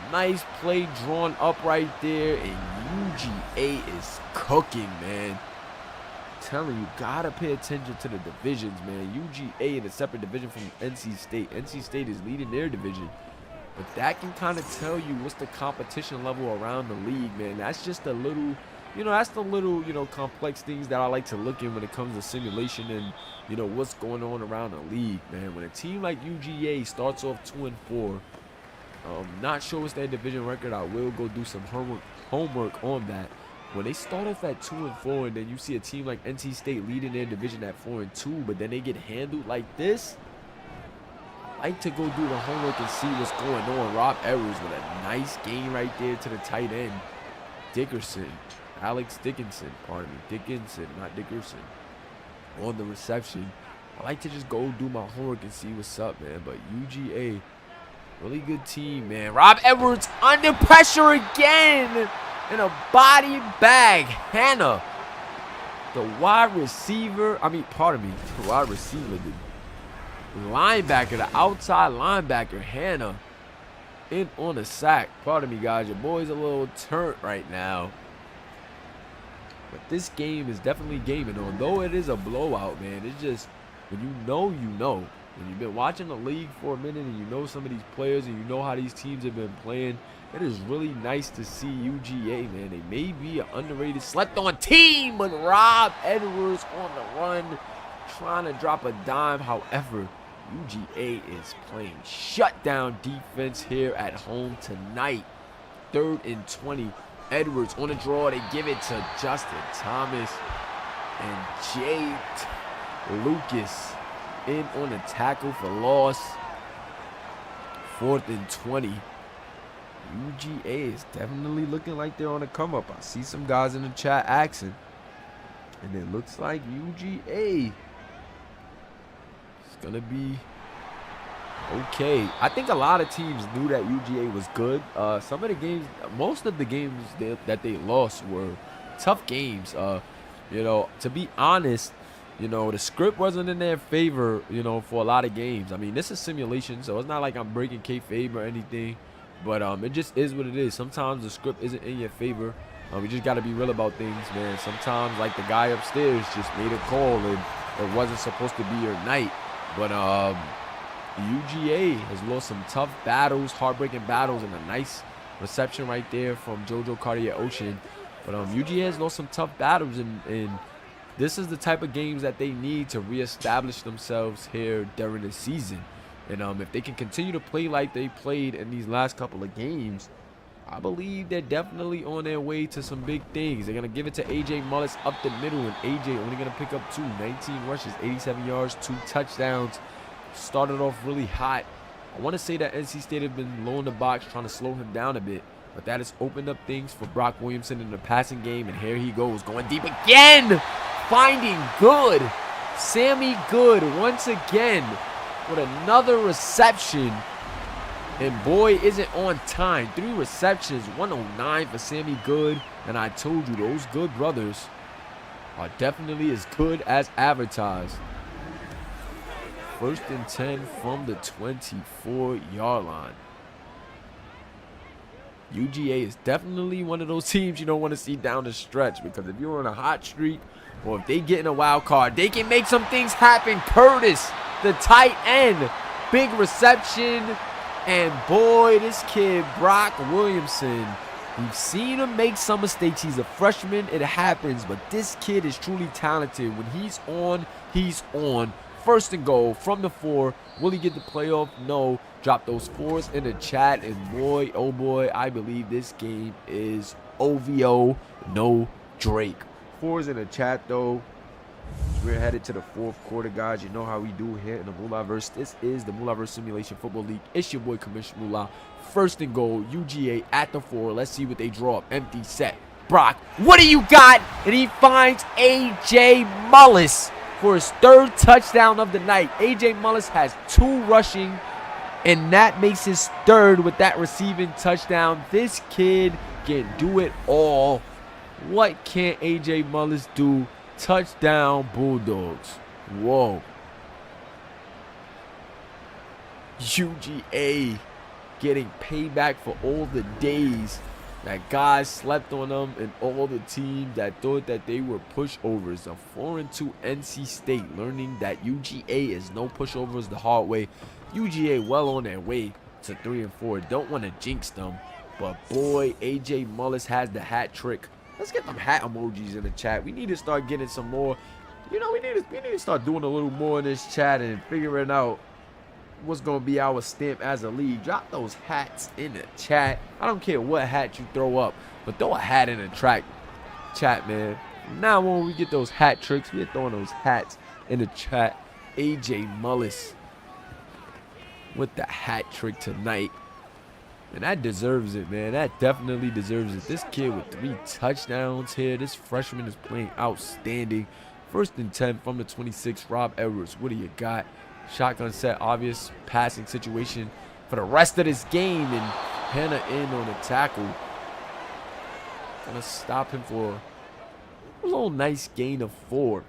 Nice play drawn up right there, and UGA is cooking, man. I'm telling you, gotta pay attention to the divisions, man. UGA in a separate division from NC State. NC State is leading their division, but that can kind of tell you what's the competition level around the league, man. That's just a little, that's the little, complex things that I like to look in when it comes to simulation and, what's going on around the league, man. When a team like UGA starts off 2-4, not sure what's their division record. I will go do some homework on that. When they start off at 2-4, and then you see a team like NC State leading their division at 4-2, but then they get handled like this, I like to go do the homework and see what's going on. Rob Edwards with a nice gain right there to the tight end. Alex Dickinson, not Dickerson, on the reception. I like to just go do my homework and see what's up, man. But UGA, really good team, man. Rob Edwards under pressure again in a body bag. Hannah, the wide receiver, the wide receiver, the linebacker, the outside linebacker, Hannah, in on a sack. Pardon me, guys. Your boy's a little turnt right now. But this game is definitely gaming. Although it is a blowout, man, it's just, when you know, when you've been watching the league for a minute and you know some of these players and you know how these teams have been playing, it is really nice to see UGA, man. They may be an underrated, slept-on team, but Rob Edwards on the run, trying to drop a dime. However, UGA is playing shutdown defense here at home tonight. 3rd and 20. Edwards on the draw. They give it to Justin Thomas and Jade Lucas in on the tackle for loss. 4th and 20. UGA is definitely looking like they're on a come up. I see some guys in the chat asking, and it looks like UGA is gonna be okay. I think a lot of teams knew that UGA was good. Some of the games, most of the games that they lost were tough games. To be honest, the script wasn't in their favor, for a lot of games. I mean, this is simulation, so it's not like I'm breaking kayfabe or anything. But it just is what it is. Sometimes the script isn't in your favor. We just got to be real about things, man. Sometimes, like the guy upstairs just made a call and it wasn't supposed to be your night. But UGA has lost some tough battles, heartbreaking battles, and a nice reception right there from JoJo Cartier-Ocean. But UGA has lost some tough battles, and this is the type of games that they need to reestablish themselves here during the season. And if they can continue to play like they played in these last couple of games, I believe they're definitely on their way to some big things. They're going to give it to AJ Mullis up the middle, and AJ only going to pick up 19 rushes, 87 yards, 2 touchdowns. Started off really hot. I want to say that NC State have been low in the box, trying to slow him down a bit. But that has opened up things for Brock Williamson in the passing game. And here he goes, going deep again. Finding Good. Sammy Good once again with another reception. And boy, is it on time. 3 receptions, 109 for Sammy Good. And I told you, those Good brothers are definitely as good as advertised. 1st and 10 from the 24-yard line. UGA is definitely one of those teams you don't want to see down the stretch, because if you're on a hot streak or if they get in a wild card, they can make some things happen. Curtis, the tight end, big reception. And boy, this kid, Brock Williamson, we've seen him make some mistakes. He's a freshman. It happens. But this kid is truly talented. When he's on, he's on. 1st and goal from the 4. Will he get the playoff? No. Drop those 4s in the chat. And boy, oh boy, I believe this game is OVO, no Drake. 4s in the chat, though. We're headed to the 4th quarter, guys. You know how we do here in the Moolahverse. This is the Moolahverse Simulation Football League. It's your boy, Commissioner Moolah. 1st and goal, UGA at the 4. Let's see what they draw up. Empty set. Brock, what do you got? And he finds AJ Mullis for his 3rd touchdown of the night. AJ Mullis has 2 rushing, and that makes his 3rd with that receiving touchdown. This kid can do it all. What can AJ Mullis do? Touchdown Bulldogs. Whoa. UGA getting payback for all the days that guys slept on them, and all the teams that thought that they were pushovers. A 4-2 NC State learning that UGA is no pushovers the hard way. UGA well on their way to 3-4. Don't want to jinx them, but boy, AJ Mullis has the hat trick. Let's get them hat emojis in the chat. We need to start getting some more. You know, we need to start doing a little more in this chat and figuring out what's going to be our stamp as a league. Drop those hats in the chat. I don't care what hat you throw up, but throw a hat in the chat, man. Now when we get those hat tricks, we're throwing those hats in the chat. AJ Mullis with the hat trick tonight. And that deserves it, man. That definitely deserves it. This kid with 3 touchdowns here. This freshman is playing outstanding. 1st and 10 from the 26. Rob Edwards, what do you got? Shotgun set, obvious passing situation for the rest of this game. And Hannah in on the tackle. Gonna stop him for a little nice gain of 4.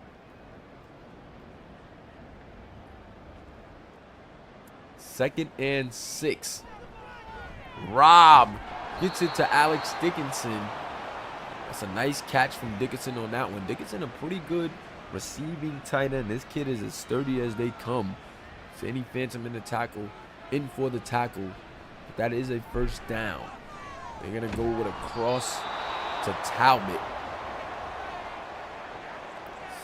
Second and 6. Rob gets it to Alex Dickinson. That's a nice catch from Dickinson on that one. Dickinson, a pretty good receiving tight end. This kid is as sturdy as they come. So any phantom in the tackle, in for the tackle. But that is a 1st down. They're going to go with a cross to Talbot.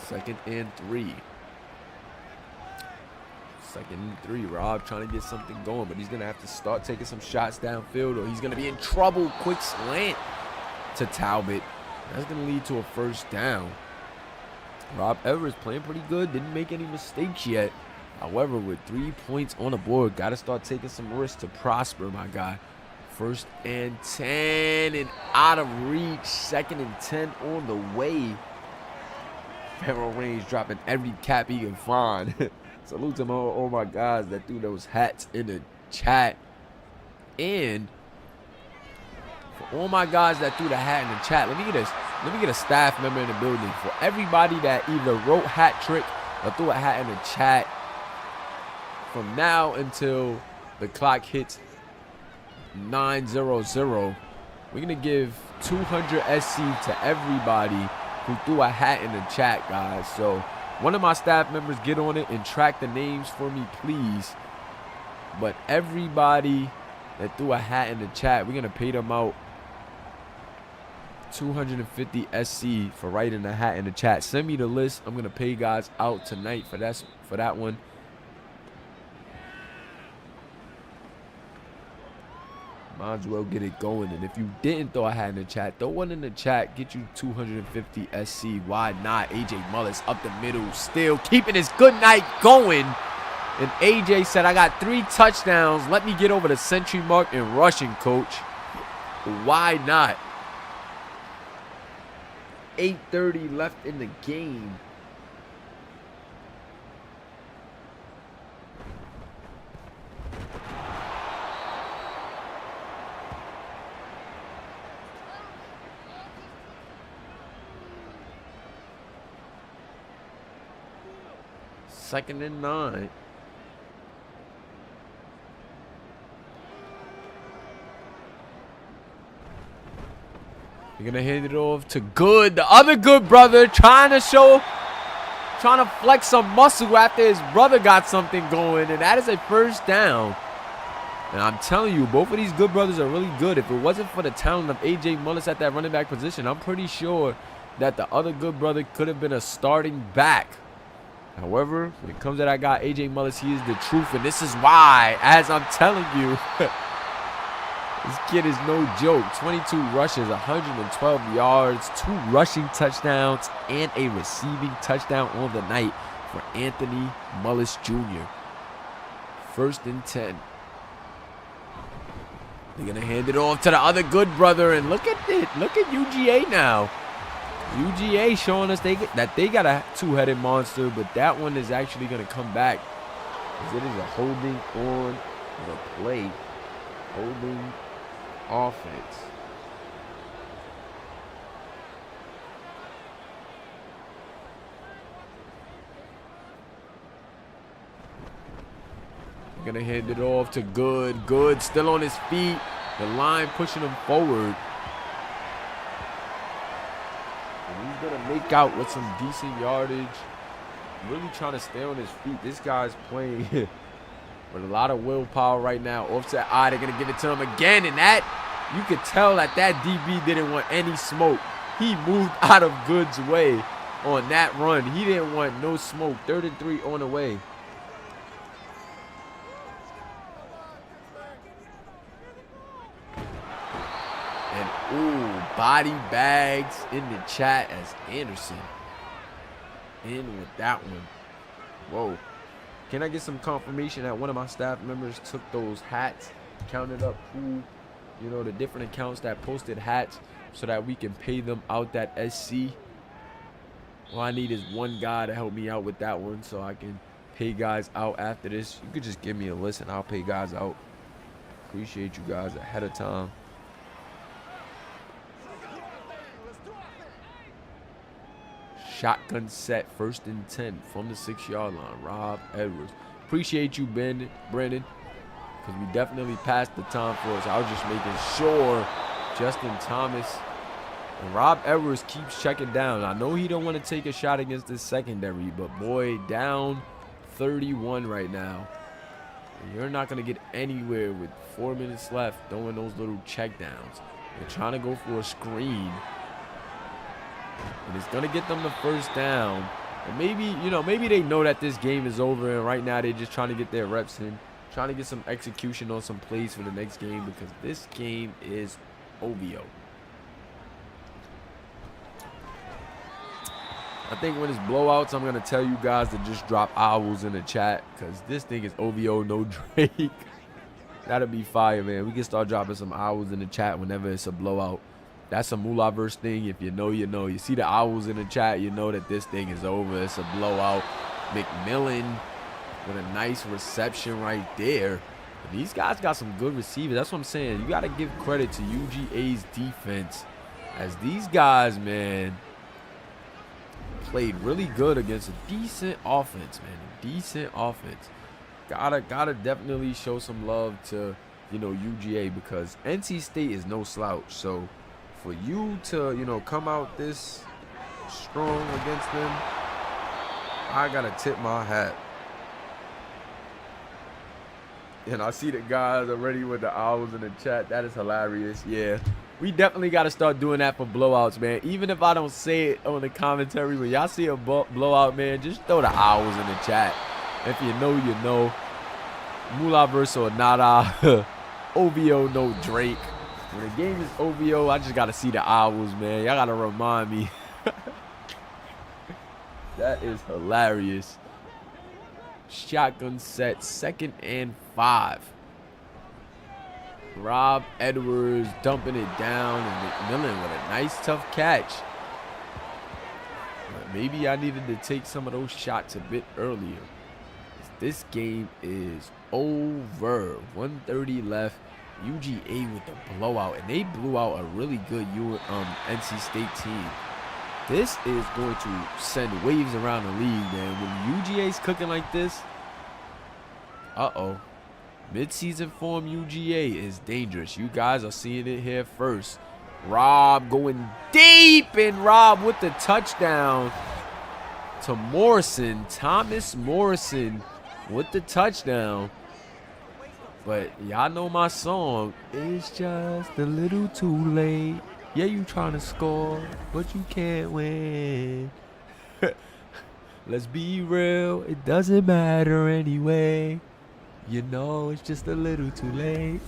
2nd and 3. 2nd and 3. Rob trying to get something going, but he's going to have to start taking some shots downfield, or he's going to be in trouble. Quick slant to Talbot. That's going to lead to a 1st down. Rob Edwards playing pretty good. Didn't make any mistakes yet. However, with 3 points on the board, got to start taking some risks to prosper, my guy. 1st and 10 and out of reach. 2nd and 10 on the way. Pharaoh Range dropping every cap he can find. Salute to all my guys that threw those hats in the chat. And for all my guys that threw the hat in the chat, let me get a staff member in the building. For everybody that either wrote hat trick or threw a hat in the chat, from now until the clock hits 9:00, we're gonna give 200 SC to everybody who threw a hat in the chat, guys. So one of my staff members get on it and track the names for me, please. But everybody that threw a hat in the chat. We're going to pay them out 250 SC for writing the hat in the chat. Send me the list. I'm going to pay guys out tonight for that one. Might as well get it going. And if you didn't throw a hat in the chat, throw one in the chat. Get you 250 SC. Why not? AJ Mullis up the middle, still keeping his good night going. And AJ said, I got 3 touchdowns. Let me get over the century mark in rushing, coach. Why not? 8:30 left in the game. Second and 9. You're going to hand it off to Good. The other Good brother trying to flex some muscle after his brother got something going. And that is a first down. And I'm telling you, both of these Good brothers are really good. If it wasn't for the talent of AJ Mullis at that running back position, I'm pretty sure that the other Good brother could have been a starting back. However, when it comes to that guy, AJ Mullis, he is the truth. And this is why, as I'm telling you, this kid is no joke. 22 rushes, 112 yards, 2 rushing touchdowns, and a receiving touchdown on the night for Anthony Mullis Jr. First and 10. They're going to hand it off to the other Good brother. And look at it. Look at UGA now. UGA showing us that they got a 2-headed monster, but that one is actually going to come back. As it is a holding on the play. Holding offense. They're going to hand it off to Good. Good still on his feet. The line pushing him forward. He's going to make out with some decent yardage. Really trying to stay on his feet. This guy's playing with a lot of willpower right now. Offset eye, they're going to give it to him again. And that, you could tell that DB didn't want any smoke. He moved out of Good's way on that run. He didn't want no smoke. 3rd and 3 on the way. And, ooh, body bags in the chat as Anderson in with that one. Whoa. Can I get some confirmation that one of my staff members took those hats, counted up who, you know, the different accounts that posted hats so that we can pay them out that SC? All I need is one guy to help me out with that one so I can pay guys out after this. You could just give me a list and I'll pay guys out. Appreciate you guys ahead of time. Shotgun set, 1st and 10 from the 6-yard line. Rob Edwards. Appreciate you, Brandon, because we definitely passed the time for us. I was just making sure Justin Thomas and Rob Edwards keeps checking down. I know he don't want to take a shot against this secondary, but boy, down 31 right now. And you're not going to get anywhere with 4 minutes left throwing those little check downs. They're trying to go for a screen. And it's going to get them the first down. And maybe, you know, maybe they know that this game is over. And right now they're just trying to get their reps in. Trying to get some execution on some plays for the next game. Because this game is OVO. I think when it's blowouts, I'm going to tell you guys to just drop owls in the chat. Because this thing is OVO, no Drake. That'll be fire, man. We can start dropping some owls in the chat whenever it's a blowout. That's a Moolahverse thing. If you know, you know. You see the owls in the chat, you know that this thing is over. It's a blowout. McMillan with a nice reception right there. And these guys got some good receivers. That's what I'm saying. You got to give credit to UGA's defense. As these guys, man, played really good against a decent offense, man. A decent offense. Gotta definitely show some love to, you know, UGA, because NC State is no slouch. So for you to, you know, come out this strong against them, I gotta tip my hat. And I see the guys already with the owls in the chat. That is hilarious. Yeah, we definitely got to start doing that for blowouts, man. Even if I don't say it on the commentary, when y'all see a blowout, man, just throw the owls in the chat. If you know, you know. Moolah versus Nada. OVO, no Drake. When the game is OVO, I just got to see the owls, man. Y'all got to remind me. That is hilarious. Shotgun set, 2nd and 5. Rob Edwards dumping it down, and McMillan with a nice tough catch. But maybe I needed to take some of those shots a bit earlier. This game is over. 1:30 left. UGA with the blowout, and they blew out a really good NC State team. This is going to send waves around the league, man. When UGA's cooking like this, mid-season form UGA is dangerous. You guys are seeing it here first. Rob going deep, and Rob with the touchdown to Morrison. Thomas Morrison with the touchdown. But y'all know my song. It's just a little too late. Yeah, you trying to score, but you can't win. Let's be real, it doesn't matter anyway. You know, it's just a little too late.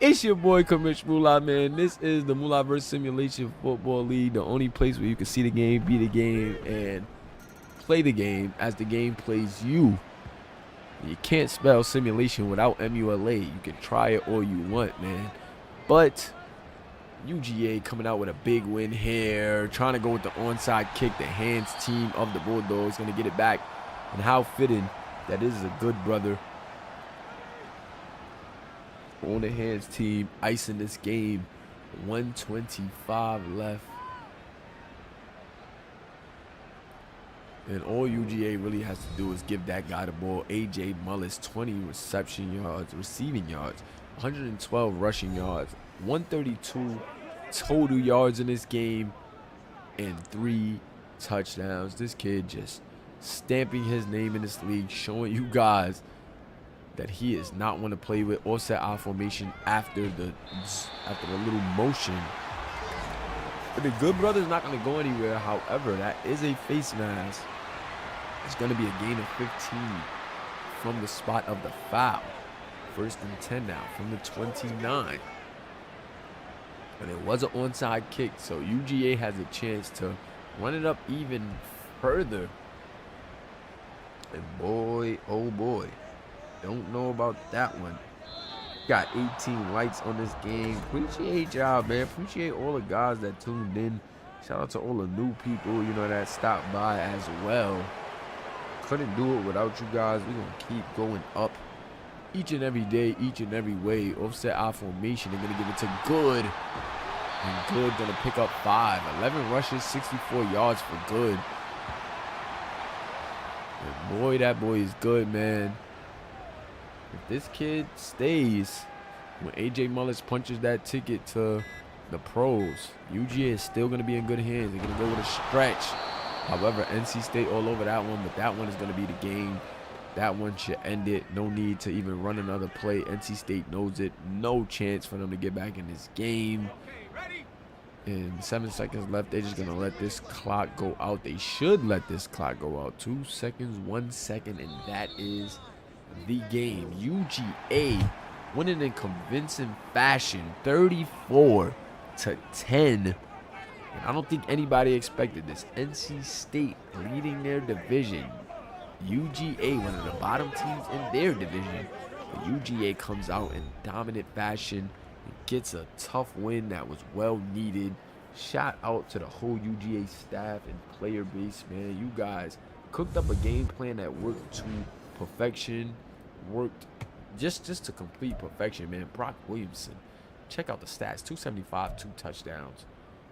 It's your boy, Kamish Moolah, man. This is the Moolah vs. Simulation Football League, the only place where you can see the game, be the game, and play the game as the game plays you. You can't spell simulation without MULA. You can try it all you want, man. But UGA coming out with a big win here. Trying to go with the onside kick. The hands team of the Bulldogs going to get it back. And how fitting that this is a good brother on the hands team icing this game. 1:25 left. And all UGA really has to do is give that guy the ball. AJ Mullis, 20 reception yards, receiving yards, 112 rushing yards, 132 total yards in this game, and 3 touchdowns. This kid just stamping his name in this league, showing you guys that he is not one to play with. Offset I formation after the little motion. But the good brother's not going to go anywhere. However, that is a face mask. It's going to be a gain of 15 from the spot of the foul. 1st and 10 now from the 29. And it was an onside kick, so UGA has a chance to run it up even further. And boy, oh boy, don't know about that one. Got 18 likes on this game. Appreciate y'all, man. Appreciate all the guys that tuned in. Shout out to all the new people, you know, that stopped by as well. Couldn't do it without you guys. We're going to keep going up each and every day, each and every way. Offset I formation. They're going to give it to Good. And Good going to pick up 5. 11 rushes, 64 yards for Good. And boy, that boy is good, man. If this kid stays, when AJ Mullis punches that ticket to the pros, UGA is still going to be in good hands. They're going to go with a stretch. However, NC State all over that one, but that one is going to be the game. That one should end it. No need to even run another play. NC State knows it. No chance for them to get back in this game. And 7 seconds left. They're just going to let this clock go out. They should let this clock go out. 2 seconds, 1 second, and that is the game. UGA winning in convincing fashion, 34-10. And I don't think anybody expected this. NC State leading their division. UGA, one of the bottom teams in their division. But UGA comes out in dominant fashion and gets a tough win that was well needed. Shout out to the whole UGA staff and player base, man. You guys cooked up a game plan that worked to perfection. Worked just to complete perfection, man. Brock Williamson, check out the stats. 275, 2 touchdowns.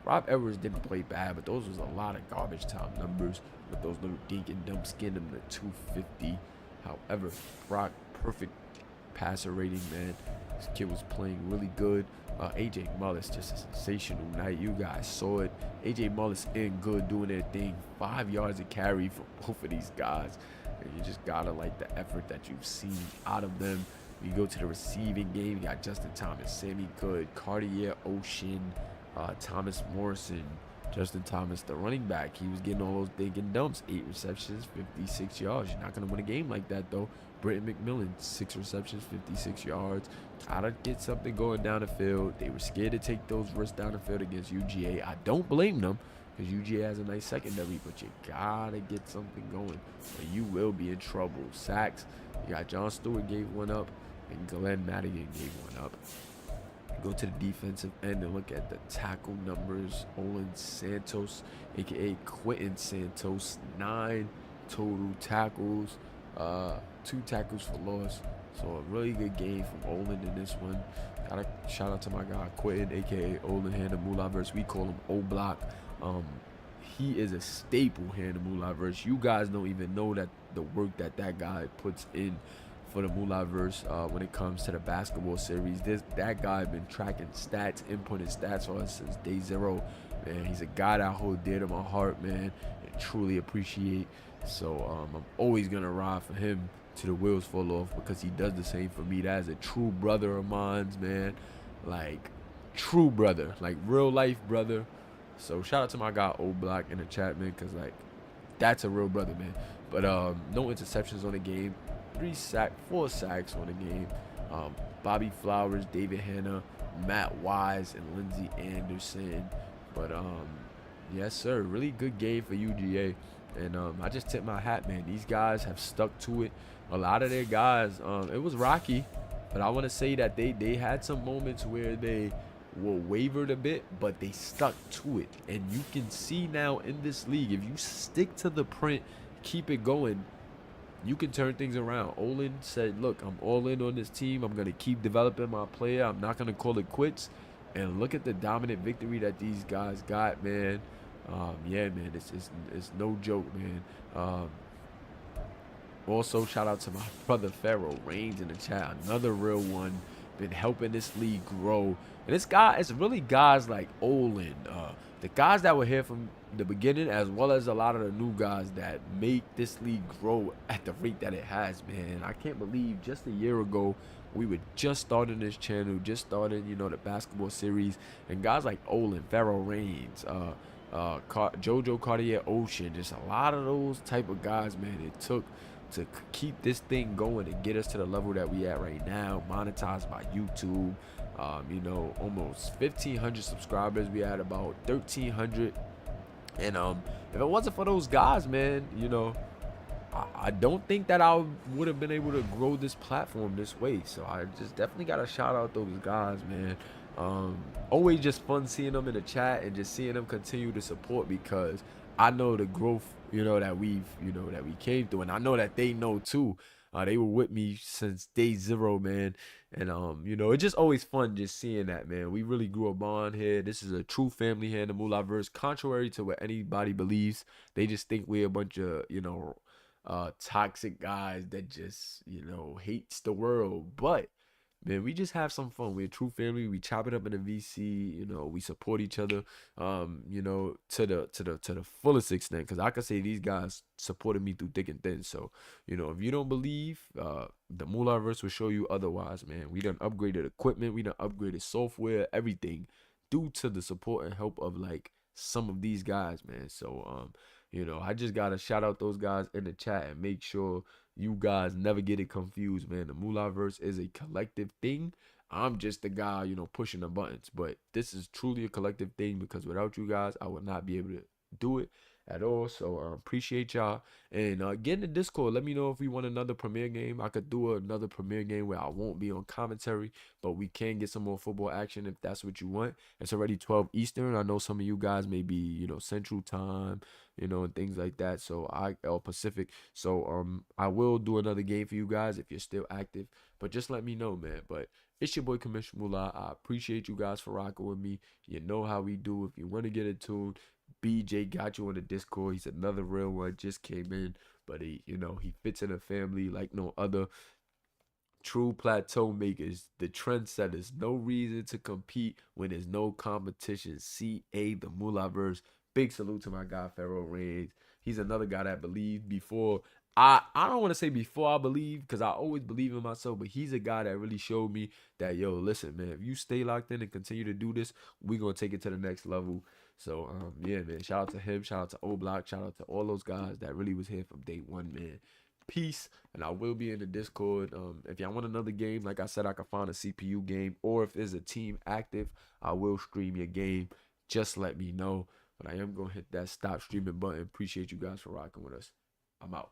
Rob Edwards didn't play bad, but those was a lot of garbage time numbers with those little dink and dump skin them to 250. However, Brock, perfect passer rating, man. This kid was playing really good. AJ Mullis, just a sensational night. You guys saw it. AJ Mullis and Good doing their thing. 5 yards of carry for both of these guys. And you just gotta like the effort that you've seen out of them. You go to the receiving game, you got Justin Thomas, Sammy Good, Cartier Ocean, Thomas Morrison, Justin Thomas, the running back. He was getting all those dig and dumps. 8 receptions, 56 yards. You're not going to win a game like that, though. Britton McMillan, 6 receptions, 56 yards. Gotta get something going down the field. They were scared to take those risks down the field against UGA. I don't blame them because UGA has a nice secondary, but you gotta get something going or you will be in trouble. Sacks, you got John Stewart gave one up and Glenn Madigan gave one up. Go to the defensive end and look at the tackle numbers. Olin Santos, aka Quentin Santos, 9 total tackles, 2 tackles for loss. So a really good game from Olin in this one. Gotta shout out to my guy Quentin, aka Olin here in the Moolahverse. We call him O-Block. He is a staple here in the Moolahverse. You guys don't even know that the work that guy puts in for the Moolahverse when it comes to the basketball series. That guy been tracking stats, inputting stats for us since day 0. Man, he's a guy that I hold dear to my heart, man, and truly appreciate. So I'm always gonna ride for him to the wheels fall off because he does the same for me. That is a true brother of mine, man. Like true brother, like real life brother. So shout out to my guy O-Block in the chat, man, because like that's a real brother, man. But no interceptions on the game. 4 sacks on the game. Bobby Flowers, David Hanna, Matt Wise, and Lindsey Anderson. But yes, sir, really good game for UGA. And I just tip my hat, man. These guys have stuck to it. A lot of their guys, it was rocky, but I want to say that they had some moments where they were wavered a bit, but they stuck to it. And you can see now in this league, if you stick to the print, keep it going, you can turn things around. Olin said, look, I'm all in on this team. I'm going to keep developing my player. I'm not going to call it quits. And look at the dominant victory that these guys got, man. Yeah, man, it's no joke, man. Also, shout out to my brother Pharaoh Reigns in the chat. Another real one. Been helping this league grow. And it's really guys like Olin, the guys that were here from the beginning, as well as a lot of the new guys that make this league grow at the rate that it has, man. I can't believe just a year ago we were just starting this channel, just starting, you know, the basketball series, and guys like Olin, Pharaoh Reigns, Jojo Cartier Ocean, just a lot of those type of guys, man, it took to keep this thing going and get us to the level that we at right now, monetized by YouTube. You know, almost 1,500 subscribers. We had about 1,300. And if it wasn't for those guys, man, you know, I don't think that I would have been able to grow this platform this way. So I just definitely got to shout out those guys, man. Always just fun seeing them in the chat and just seeing them continue to support, because I know the growth, you know, that we came through, and I know that they know too. They were with me since day 0, man. And you know, it's just always fun just seeing that, man. We really grew a bond here. This is a true family here in the Moolahverse. Contrary to what anybody believes, they just think we're a bunch of, you know, toxic guys that just, you know, hates the world. But man, we just have some fun. We're a true family. We chop it up in the VC. You know, we support each other. You know, to the fullest extent. Because I can say these guys supported me through thick and thin. So, you know, if you don't believe, the Moolahverse will show you otherwise, man. We done upgraded equipment. We done upgraded software, everything, due to the support and help of like some of these guys, man. So, you know, I just gotta shout out those guys in the chat and make sure you guys never get it confused, man. The Moolahverse is a collective thing. I'm just the guy, you know, pushing the buttons. But this is truly a collective thing, because without you guys, I would not be able to do it at all. So appreciate y'all. And get in the Discord. Let me know if we want another premiere game. I could do another premiere game where I won't be on commentary, but we can get some more football action if that's what you want. It's already 12 Eastern. I know some of you guys may be, you know, Central Time, you know, and things like that. So Pacific. So I will do another game for you guys if you're still active. But just let me know, man. But it's your boy Commissioner Moolah. I appreciate you guys for rocking with me. You know how we do. If you want to get in tune, BJ got you on the Discord. He's another real one. Just came in, but he, you know, he fits in a family like no other. True plateau makers, the trendsetters. No reason to compete when there's no competition. CA, the Moolahverse. Big salute to my guy Pharaoh Reigns. He's another guy that believed before I don't want to say before I believe, because I always believe in myself, but he's a guy that really showed me that, yo, listen, man, if you stay locked in and continue to do this, we're gonna take it to the next level. So yeah, man, shout out to him, shout out to O Block, shout out to all those guys that really was here from day one, man. Peace, and I will be in the Discord. If y'all want another game, like I said, I can find a CPU game, or if there's a team active, I will stream your game. Just let me know. But I am gonna hit that stop streaming button. Appreciate you guys for rocking with us. I'm out.